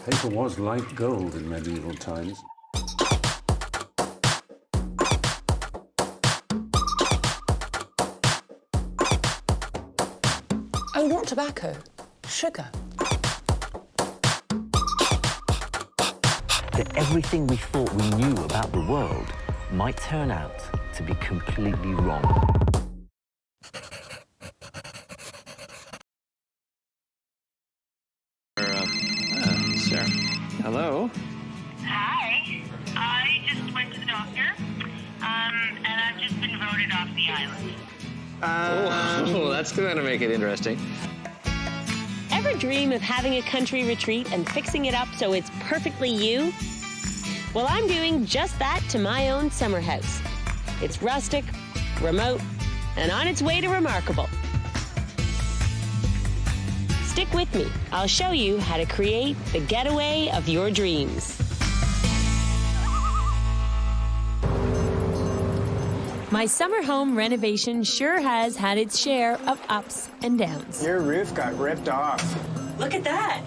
Paper was like gold in medieval times. Oh, not tobacco. Sugar. That everything we thought we knew about the world might turn out to be completely wrong. Sarah. Hello. Hi. I just went to the doctor, and I've just been voted off the island. Oh, that's going to make it interesting. Ever dream of having a country retreat and fixing it up so it's perfectly you? Well, I'm doing just that to my own summer house. It's rustic, remote, and on its way to remarkable. Stick with me. I'll show you how to create the getaway of your dreams. My summer home renovation sure has had its share of ups and downs. Your roof got ripped off. Look at that.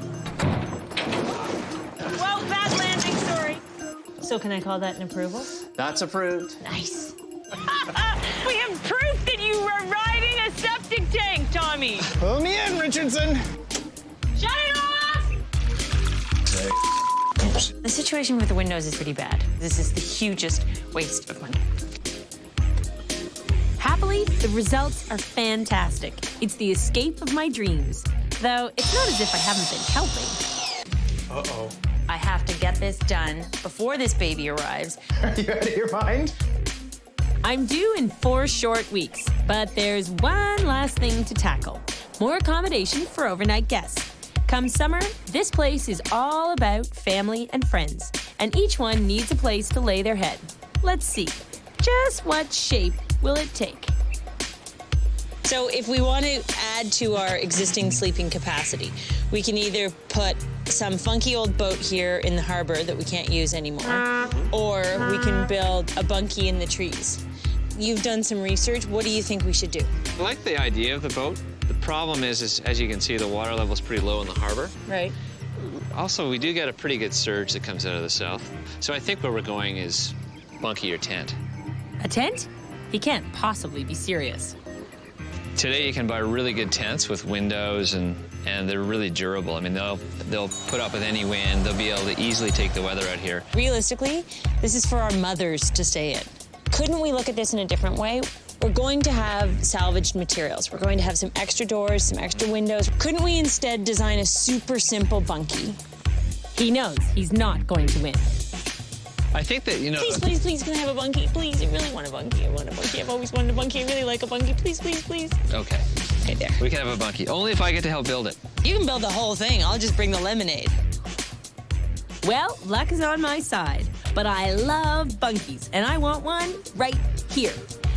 Whoa, bad landing, sorry. So can I call that an approval? That's approved. Nice. We have proof that you were riding a septic tank, Tommy. Pull me in, Richardson. Shut it off! The situation with the windows is pretty bad. This is the hugest waste of money. Happily, the results are fantastic. It's the escape of my dreams. Though it's not as if I haven't been helping. Uh-oh. I have to get this done before this baby arrives. Are you out of your mind? I'm due in 4 short weeks, but there's one last thing to tackle. More accommodation for overnight guests. Come summer, this place is all about family and friends, and each one needs a place to lay their head. Let's see, just what shape will it take? So if we want to add to our existing sleeping capacity, we can either put some funky old boat here in the harbor that we can't use anymore, or we can build a bunkie in the trees. You've done some research. What do you think we should do? I like the idea of the boat. The problem is as you can see, the water level is pretty low in the harbor. Right. Also, we do get a pretty good surge that comes out of the south. So I think where we're going is bunkie or tent. A tent? He can't possibly be serious. Today you can buy really good tents with windows and they're really durable. I mean, they'll put up with any wind. They'll be able to easily take the weather out here. Realistically, this is for our mothers to stay in. Couldn't we look at this in a different way? We're going to have salvaged materials. We're going to have some extra doors, some extra windows. Couldn't we instead design a super simple bunkie? He knows he's not going to win. I think that, you know... Please, please, please, can I have a bunkie? Please, I really want a bunkie. I want a bunkie. I've always wanted a bunkie. I really like a bunkie. Please, please, please. Okay. Right there. We can have a bunkie, only if I get to help build it. You can build the whole thing. I'll just bring the lemonade. Well, luck is on my side, but I love bunkies, and I want one right here.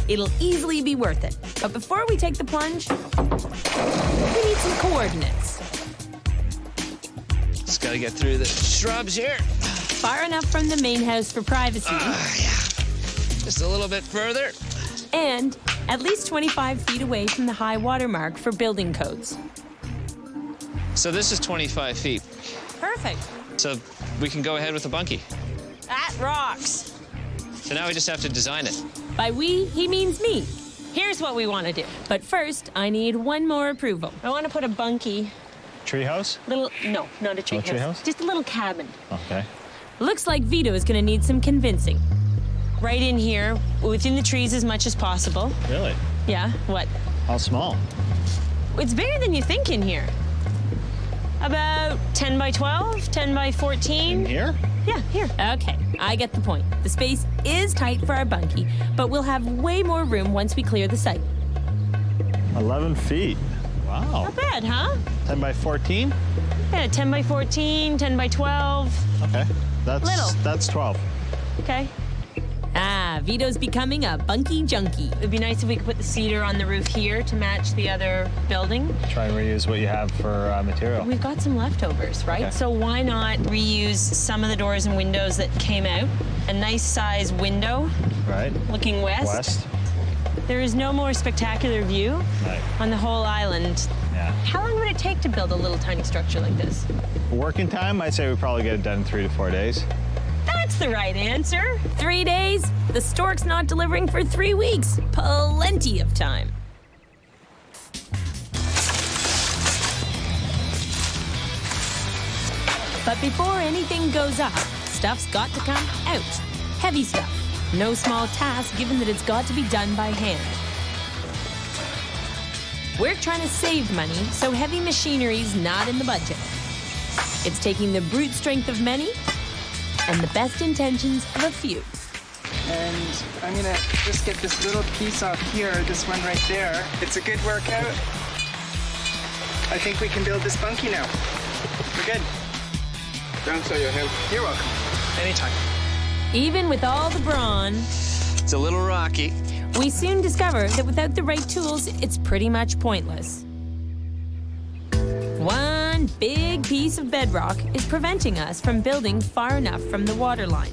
It'll easily be worth it. But before we take the plunge, we need some coordinates. Just gotta get through the shrubs here. Far enough from the main house for privacy. Yeah. Just a little bit further. And at least 25 feet away from the high water mark for building codes. So this is 25 feet. Perfect. So we can go ahead with the bunkie. That rocks. So now we just have to design it. By we, he means me. Here's what we want to do. But first, I need one more approval. I want to put a bunkie. Treehouse? No, not a tree house. Just a little cabin. Okay. Looks like Vito is gonna need some convincing. Right in here, within the trees as much as possible. Really? Yeah, what? How small? It's bigger than you think in here. About 10 by 12, 10 by 14. In here? Yeah, here. Okay, I get the point. The space is tight for our bunkie, but we'll have way more room once we clear the site. 11 feet. Wow. Not bad, huh? 10 by 14? Yeah, 10 by 14, 10 by 12. Okay. That's 12. Okay. Ah, Vito's becoming a bunkie junkie. It'd be nice if we could put the cedar on the roof here to match the other building. Try and reuse what you have for material. We've got some leftovers, right? Okay. So why not reuse some of the doors and windows that came out? A nice size window. Right. Looking west. There is no more spectacular view on the whole island. Yeah. How long would it take to build a little tiny structure like this? Working time, I'd say we probably get it done in 3 to 4 days. That's the right answer. 3 days? The stork's not delivering for 3 weeks. Plenty of time. But before anything goes up, stuff's got to come out. Heavy stuff. No small task, given that it's got to be done by hand. We're trying to save money, so heavy machinery's not in the budget. It's taking the brute strength of many and the best intentions of a few. And I'm gonna just get this little piece off here, this one right there. It's a good workout. I think we can build this bunkie now. We're good. Thanks for your help. You're welcome. Anytime. Even with all the brawn, It's a little rocky. we soon discover that without the right tools, it's pretty much pointless. One big piece of bedrock is preventing us from building far enough from the waterline.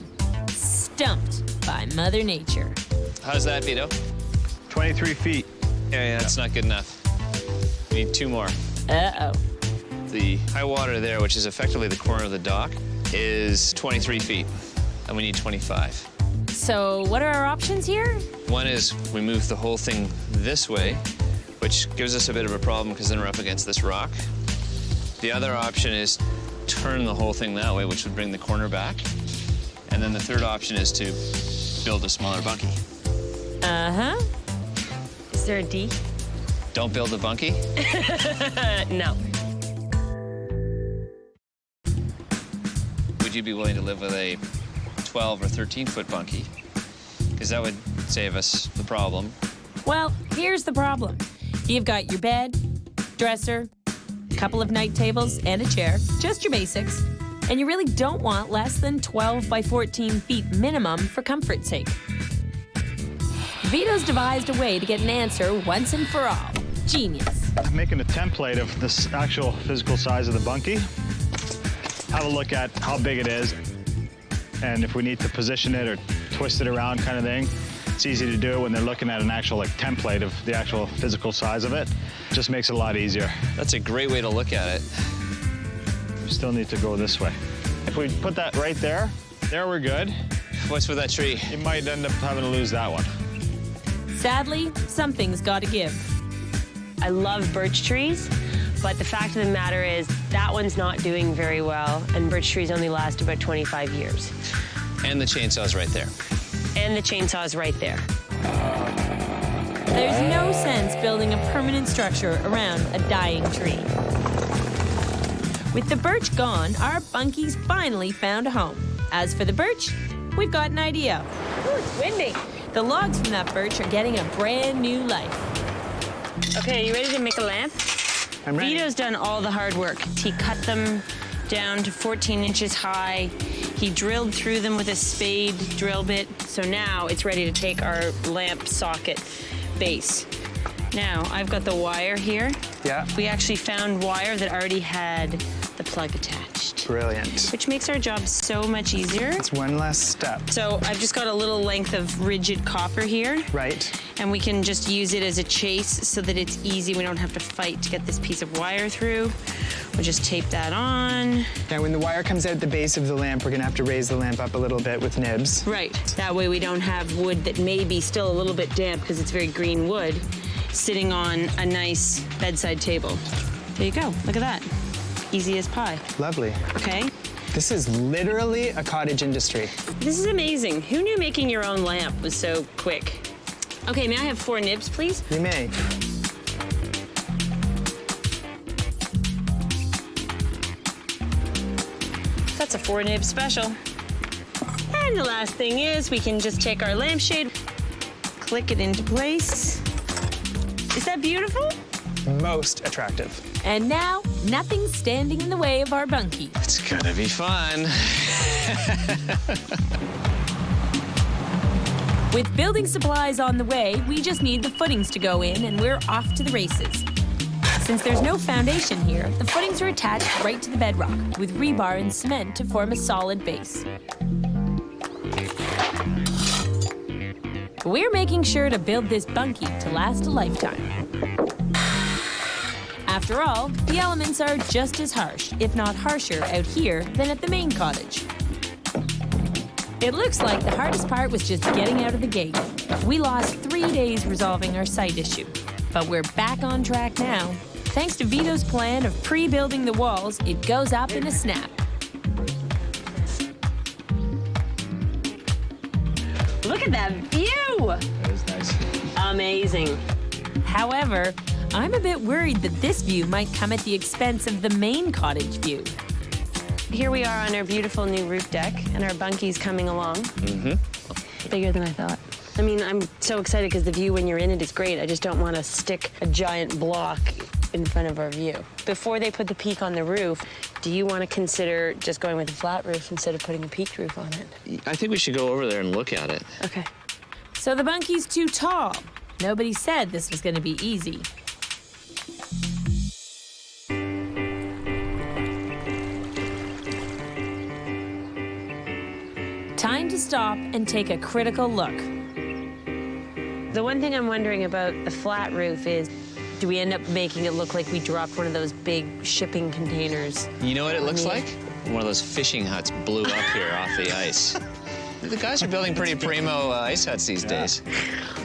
Stumped by Mother Nature. How's that, Vito? 23 feet. Yeah, that's not good enough. We need 2 more. Uh-oh. The high water there, which is effectively the corner of the dock, is 23 feet, and we need 25. So what are our options here? One is we move the whole thing this way, which gives us a bit of a problem because then we're up against this rock. The other option is turn the whole thing that way, which would bring the corner back. And then the third option is to build a smaller bunkie. Uh-huh. Is there a D? Don't build a bunkie? No. Would you be willing to live with a 12 or 13-foot bunkie? Because that would save us the problem. Well, here's the problem. You've got your bed, dresser, a couple of night tables, and a chair, just your basics. And you really don't want less than 12 by 14 feet minimum for comfort's sake. Vito's devised a way to get an answer once and for all. Genius. I'm making a template of this actual physical size of the bunkie. Have a look at how big it is, and if we need to position it or twist it around kind of thing. It's easy to do when they're looking at an actual template of the actual physical size of it. Just makes it a lot easier. That's a great way to look at it. We still need to go this way. If we put that right there, we're good. What's with that tree? You might end up having to lose that one. Sadly, something's got to give. I love birch trees, but the fact of the matter is that one's not doing very well, and birch trees only last about 25 years. And the chainsaw's right there. And the chainsaw's right there. There's no sense building a permanent structure around a dying tree. With the birch gone, our bunkie's finally found a home. As for the birch, we've got an idea. Ooh, it's windy. The logs from that birch are getting a brand new life. Okay, you ready to make a lamp? I'm ready. Vito's done all the hard work. He cut them down to 14 inches high. He drilled through them with a spade drill bit. So now it's ready to take our lamp socket base. Now, I've got the wire here. Yeah. We actually found wire that already had the plug attached, Brilliant. which makes our job so much easier. It's one less step. So I've just got a little length of rigid copper here. Right. And we can just use it as a chase so that it's easy. We don't have to fight to get this piece of wire through. We'll just tape that on. Now, when the wire comes out the base of the lamp, we're gonna have to raise the lamp up a little bit with nibs. Right. That way we don't have wood that may be still a little bit damp because it's very green wood sitting on a nice bedside table. There you go. Look at that. Easy as pie. Lovely. Okay. This is literally a cottage industry. This is amazing. Who knew making your own lamp was so quick? Okay, may I have 4 nibs, please? You may. That's a 4-nib special. And the last thing is we can just take our lampshade, click it into place. Is that beautiful? Most attractive. And now, nothing's standing in the way of our bunkie. It's gonna be fun. With building supplies on the way, we just need the footings to go in and we're off to the races. Since there's no foundation here, the footings are attached right to the bedrock with rebar and cement to form a solid base. We're making sure to build this bunkie to last a lifetime. After all, the elements are just as harsh, if not harsher, out here than at the main cottage. It looks like the hardest part was just getting out of the gate. We lost 3 days resolving our site issue, but we're back on track now. Thanks to Vito's plan of pre-building the walls, it goes up in a snap. Look at that view! That is nice. Amazing. However, I'm a bit worried that this view might come at the expense of the main cottage view. Here we are on our beautiful new roof deck, and our bunkie's coming along. Mm-hmm. Bigger than I thought. I mean, I'm so excited because the view when you're in it is great. I just don't want to stick a giant block in front of our view. Before they put the peak on the roof, do you want to consider just going with a flat roof instead of putting a peaked roof on it? I think we should go over there and look at it. Okay. So the bunkie's too tall. Nobody said this was going to be easy. Time to stop and take a critical look. The one thing I'm wondering about the flat roof is, do we end up making it look like we dropped one of those big shipping containers? You know what it looks like? One of those fishing huts blew up here off the ice. The guys are building pretty primo ice huts these days.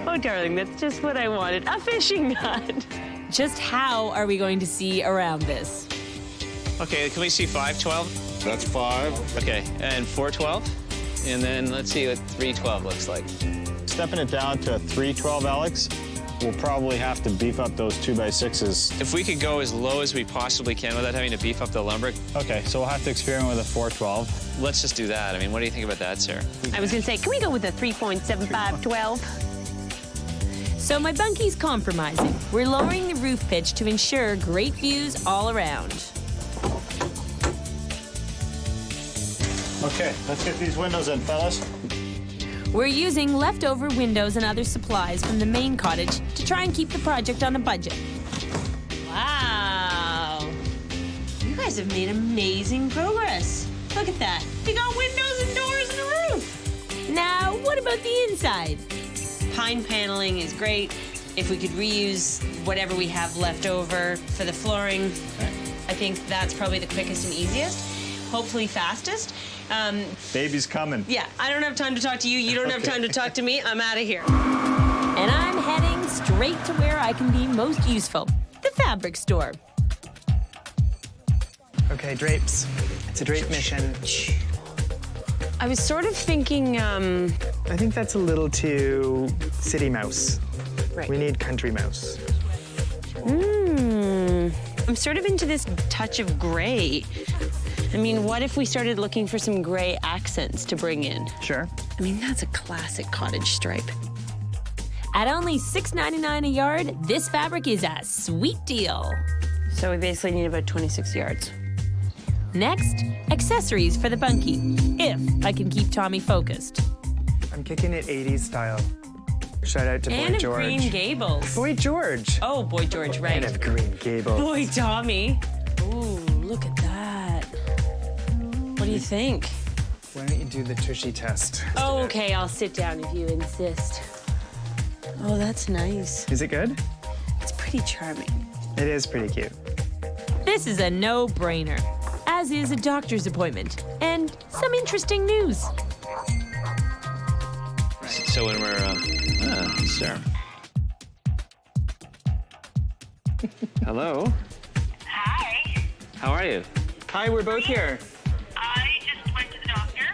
Oh, darling, that's just what I wanted, a fishing hut. Just how are we going to see around this? Okay, can we see 512? That's 5. Okay, and 412? And then let's see what 312 looks like. Stepping it down to 312, Alex, we'll probably have to beef up those 2x6s. If we could go as low as we possibly can without having to beef up the lumber. Okay, so we'll have to experiment with a 412. Let's just do that. I mean, what do you think about that, Sarah? I was going to say, can we go with a 3.7512? So my bunkie's compromising. We're lowering the roof pitch to ensure great views all around. Okay, let's get these windows in, fellas. We're using leftover windows and other supplies from the main cottage to try and keep the project on a budget. Wow. You guys have made amazing progress. Look at that. You got windows and doors and a roof. Now, what about the inside? Pine paneling is great. If we could reuse whatever we have left over for the flooring, I think that's probably the quickest and easiest. Hopefully fastest. Baby's coming. Yeah, I don't have time to talk to you. You don't have time to talk to me. I'm out of here. And I'm heading straight to where I can be most useful, the fabric store. Okay, drapes. It's a drape mission. I was sort of thinking, I think that's a little too city mouse. Right. We need country mouse. I'm sort of into this touch of gray. I mean, what if we started looking for some gray accents to bring in? Sure. I mean, that's a classic cottage stripe. At only $6.99 a yard, this fabric is a sweet deal. So we basically need about 26 yards. Next, accessories for the bunkie, if I can keep Tommy focused. I'm kicking it 80s style. Shout out to And Boy of George. Green Gables. Boy George. Oh, Boy George, right. And of Green Gables. Boy Tommy. Ooh, look at that. What do you think? Why don't you do the tushy test? Oh, okay, I'll sit down if you insist. Oh, that's nice. Is it good? It's pretty charming. It is pretty cute. This is a no-brainer, as is a doctor's appointment, and some interesting news. So when we're, Sarah. Hello. Hi. How are you? Hi, we're both here. I just went to the doctor,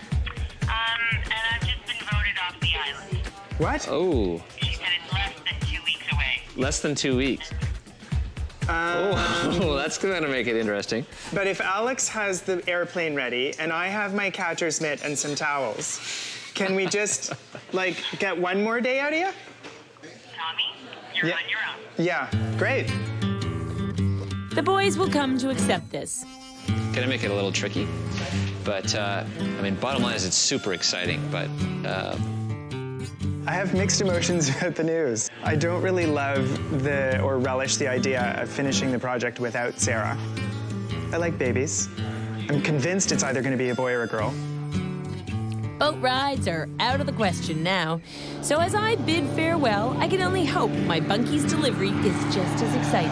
and I've just been voted off the island. What? Oh, She said it's less than 2 weeks away. less than 2 weeks. Oh, that's going to make it interesting. But if Alex has the airplane ready and I have my catcher's mitt and some towels, can we just, like, get one more day out of you? Tommy, you're on your own. Yeah, great. The boys will come to accept this. Gonna make it a little tricky, but I mean, bottom line is it's super exciting, but I have mixed emotions about the news. I don't really love or relish the idea of finishing the project without Sarah. I like babies. I'm convinced it's either going to be a boy or a girl. Boat rides are out of the question now. So as I bid farewell, I can only hope my Bunkie's delivery is just as exciting.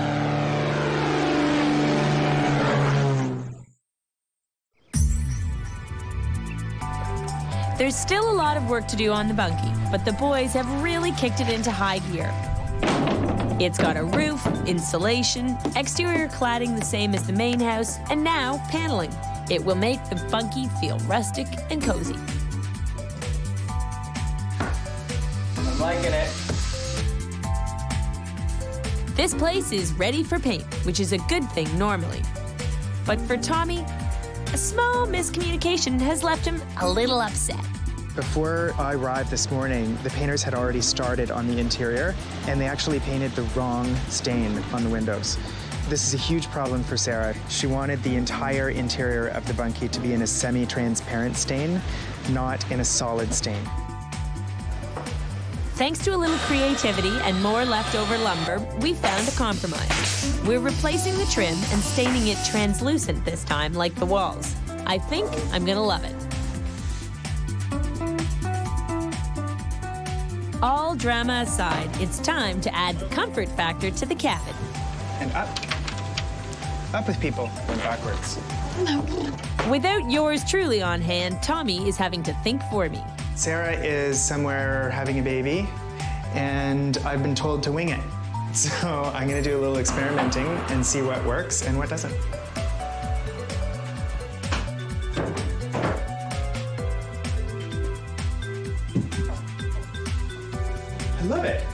There's still a lot of work to do on the Bunkie, but the boys have really kicked it into high gear. It's got a roof, insulation, exterior cladding the same as the main house, and now paneling. It will make the Bunkie feel rustic and cozy. I'm liking it. This place is ready for paint, which is a good thing normally. But for Tommy, a small miscommunication has left him a little upset. Before I arrived this morning, the painters had already started on the interior, and they actually painted the wrong stain on the windows. This is a huge problem for Sarah. She wanted the entire interior of the Bunkie to be in a semi-transparent stain, not in a solid stain. Thanks to a little creativity and more leftover lumber, we found a compromise. We're replacing the trim and staining it translucent this time, like the walls. I think I'm gonna love it. All drama aside, it's time to add the comfort factor to the cabin. And up. Up with people. And backwards. Without yours truly on hand, Tommy is having to think for me. Sarah is somewhere having a baby, and I've been told to wing it. So I'm gonna do a little experimenting and see what works and what doesn't. I love it.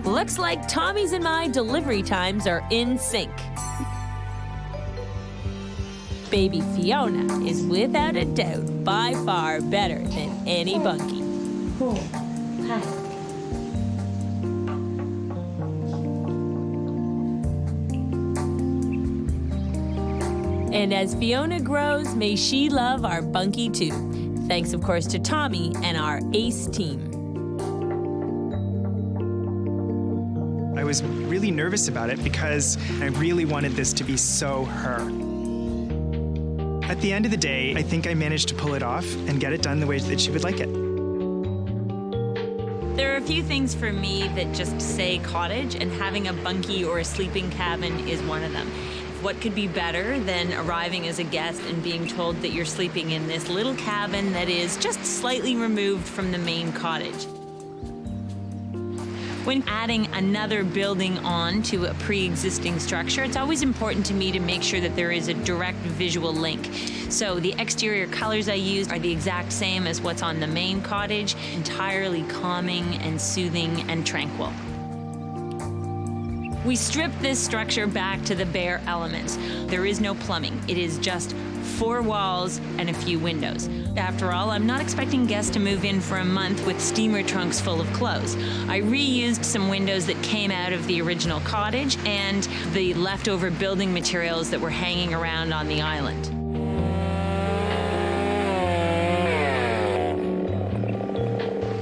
Looks like Tommy's and my delivery times are in sync. Baby Fiona is without a doubt by far better than any Bunkie. Oh, hi. And as Fiona grows, may she love our Bunkie too. Thanks, of course, to Tommy and our ace team. I was really nervous about it because I really wanted this to be so her. At the end of the day, I think I managed to pull it off and get it done the way that she would like it. There are a few things for me that just say cottage, and having a Bunkie or a sleeping cabin is one of them. What could be better than arriving as a guest and being told that you're sleeping in this little cabin that is just slightly removed from the main cottage? When adding another building on to a pre-existing structure, it's always important to me to make sure that there is a direct visual link. So the exterior colors I used are the exact same as what's on the main cottage, entirely calming and soothing and tranquil. We stripped this structure back to the bare elements. There is no plumbing. It is just 4 walls and a few windows. After all, I'm not expecting guests to move in for a month with steamer trunks full of clothes. I reused some windows that came out of the original cottage and the leftover building materials that were hanging around on the island.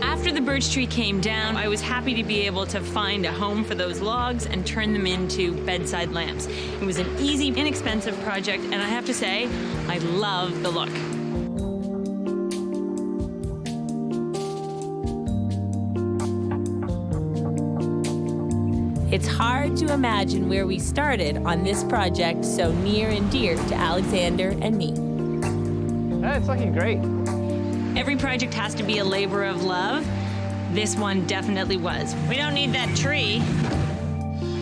After the birch tree came down, I was happy to be able to find a home for those logs and turn them into bedside lamps. It was an easy, inexpensive project, and I have to say, I love the look. It's hard to imagine where we started on this project so near and dear to Alexander and me. It's looking great. Every project has to be a labor of love. This one definitely was. We don't need that tree.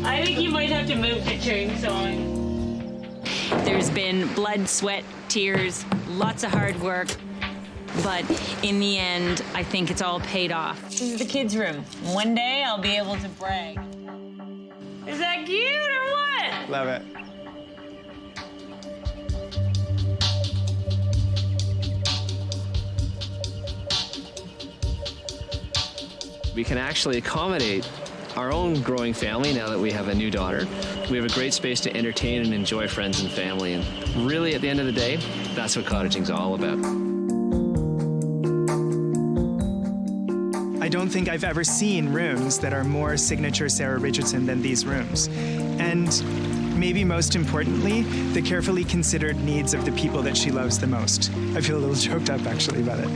I think you might have to move the chainsaw. There's been blood, sweat, tears, lots of hard work. But in the end, I think it's all paid off. This is the kids' room. One day I'll be able to brag. Is that cute or what? Love it. We can actually accommodate our own growing family now that we have a new daughter. We have a great space to entertain and enjoy friends and family. And really, at the end of the day, that's what cottaging's all about. I don't think I've ever seen rooms that are more signature Sarah Richardson than these rooms. And maybe most importantly, the carefully considered needs of the people that she loves the most. I feel a little choked up, actually, about it.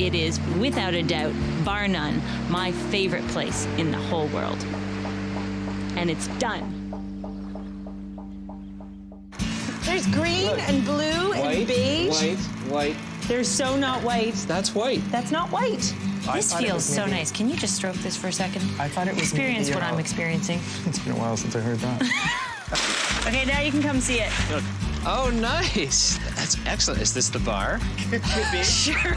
It is, without a doubt, bar none, my favorite place in the whole world. And it's done. There's green and blue and beige. White. They're so not white. That's white. That's not white. This feels so nice. Can you just stroke this for a second? I thought it was Experience maybe, what I'm experiencing. It's been a while since I heard that. Okay, now you can come see it. Oh, nice. That's excellent. Is this the bar? Could be. Sure.